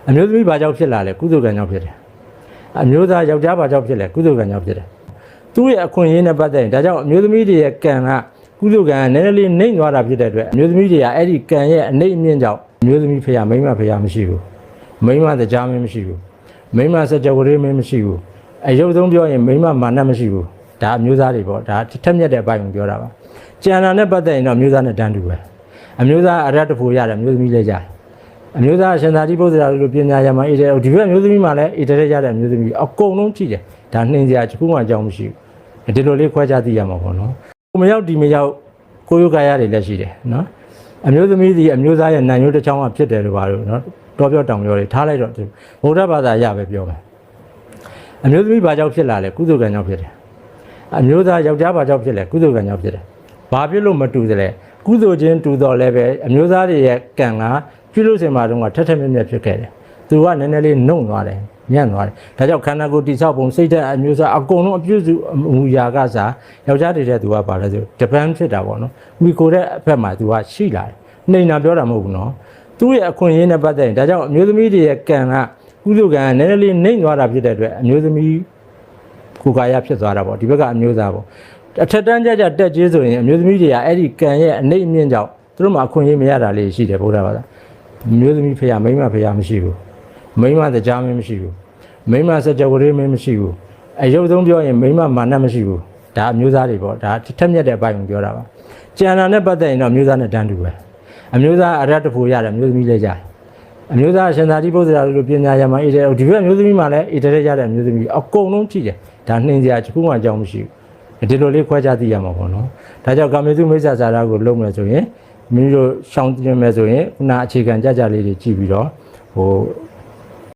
အမျိုးသမီးဘာကြောင့်ဖြစ်လာလဲကုသိုလ်ကံကြောင့်ဖြစ်တယ်အမျိုးသားယောက်ျားဘာကြောင့်ဖြစ်လဲကုသိုလ်ကံကြောင့်ဖြစ်တယ်သူ့ရဲ့အခွင့်အရေးနဲ့ပတ်သက်ရင်ဒါကြောင့်အမျိုးသမီးတွေရဲ့ကံကကုသိုလ်ကံနည်းနည်းလေးနှိမ့်သွားတာဖြစ်တဲ့အတွက်အမျိုးသမီးတွေကအဲ့ဒီကံရဲ့အနှိမ့်အမြင့်ကြောင့်အမျိုးသမီးဖေရမိန်းမဖေရမရှိဘူးမိန်းမတရားမင်းမရှိဘူးမိန်းမစကြဝဠာမင်းမရှိဘူးအယုတ်ဆုံးပြောရင်မိန်းမမာနမရှိဘူးဒါအမျိုးသားတွေပေါ့ဒါထက်မြက်တဲ့အပိုင်းကိုပြောတာပါကျန်တာနဲ့ပတ်သက်ရင်တော့အမျိုးသားနဲ့တန်းတူပဲအမျိုးသားအရတ္တဖို့ရတယ်အမျိုးသမီးလည်းရတယ်အမျိုးသားရှင်သာတိပုဒ္ဒရာလိုပညာရမှာအေးတယ်ဒီဘက်အမျိုးသမီးမှလည်းအေးတဲ့ရတဲ့အမျိုးသမီးအကုန်လုံးကြည့်တယ်ဒါနှင်းစရာတစ်ခုမှအကြောင်းမရှိဘူးဒီလိုလေးခွဲခြားသိရမှာပေါ့နော်ကိုမရောက်ဒီမရောက်ကိုယုကာယတွေလည်းရှိတယ်နော်အမျိုးသမီးဒီအမျိုးသားရဲ့နံရိုးတစ်ချောင်းကဖြစ်တယ်လို့ပါလို့နော်တော်ပြောတောင်ပြောတွေထားလိုက်တော့ဗုဒ္ဓဘာသာရပဲပြောမယ်အမျိုးသမီးဘာကြောင့်ဖြစ်လာလဲကုသိုလ်ကံကြောင့်ဖြစ်တယ်အမျိုးသားယောက်ျားဘာကြောင့်ဖြစ်လဲကုသိုလ်ကံကြောင့်ဖြစ်တယ်ဘာဖြစ်လို့မတူသလဲကုသိုလ်ချင်းတူတော့လည်းပဲအမျိုးသားတွေရဲ့ကံကပြုလို့စင်မှာတော့ထက်ထက်မြက်မြက်ဖြစ်ခဲ့တယ်သူကနည်းနည်းလေးနှုံသွားတယ်ညံ့သွားတယ်ဒါကြောင့်ခန္ဓာကိုယ်တိဆောက်ပုံစိတ်ဓာတ်အမျိုးသားအကုန်လုံးအပြုစုအမူအရာကစားယောက်ျားတွေတဲ့သူကပါလဲဆိုတပန်းဖြစ်တာပေါ့နော်မိကိုတဲ့အဖက်မှာသူကရှိလာတယ်နှိမ်တာပြောတာမဟုတ်ဘူးနော်သူ့ရဲ့အခွင့်အရေးနဲ့ပတ်သက်ရင်ဒါကြောင့်အမျိုးသမီးတွေရဲ့ကံကကုသိုလ်ကံနည်းနည်းလေးနှိမ့်သွားတာဖြစ်တဲ့အတွက်အမျိုးသမီးကိုယ်ကာယဖြစ်သွားတာပေါ့ဒီဘက်ကအမျိုးသားပေါ့အထက်တန်းကြတက်ကြီးဆိုရင်အမျိုးသမီးတွေကအဲ့ဒီကံရဲ့အနှိမ့်အမြင့်ကြောင့်သူတို့မှအခွင့်အရေးမရတာလေးရှိတယ်ဗုဒ္ဓဘာသာမျိုးသမီးဖေရမိန်းမဖေရမရှိဘူးမိန်းမတရားမင်းမရှိဘူးမိန်းမစကြဝဠာမင်းမရှိဘူးအယုတ်ဆုံးပြောရင်မိန်းမမာနမရှိဘူးဒါအမျိုးသားတွေပေါ့ဒါထက်မြက်တဲ့အပိုင်းကိုပြောတာပါကျန်တာနဲ့ပတ်သက်ရင်တော့အမျိုးသားနဲ့တန်းတူပဲအမျိုးသားအရတ္တဖို့ရတယ်အမျိုးသမီးလည်းရတယ်အမျိုးသားရှင်သာတိပုဒ္ဒရာလိုပညာရမှာအေးတယ်ဒီဘက်အမျိုးသမီးမှလည်းအေးတဲ့ရတဲ့အမျိုးသမီးအကုန်လုံးကြည့်တယ်ဒါနှင်းစရာတစ်ခုမှအကြောင်းမရှိဘူးဒီလိုလေးခွဲခြားသိရမှာပေါ့နော်ဒါကြောင့်ကာမေတုမိစ္ဆာစာရကိုလုံးမယ်ဆိုရင်မိမိတို့ရှောင်းတင်မယ်ဆိုရင်ခုနအခြေခံကြကြလေးတွေကြည့်ပြီးတော့ဟို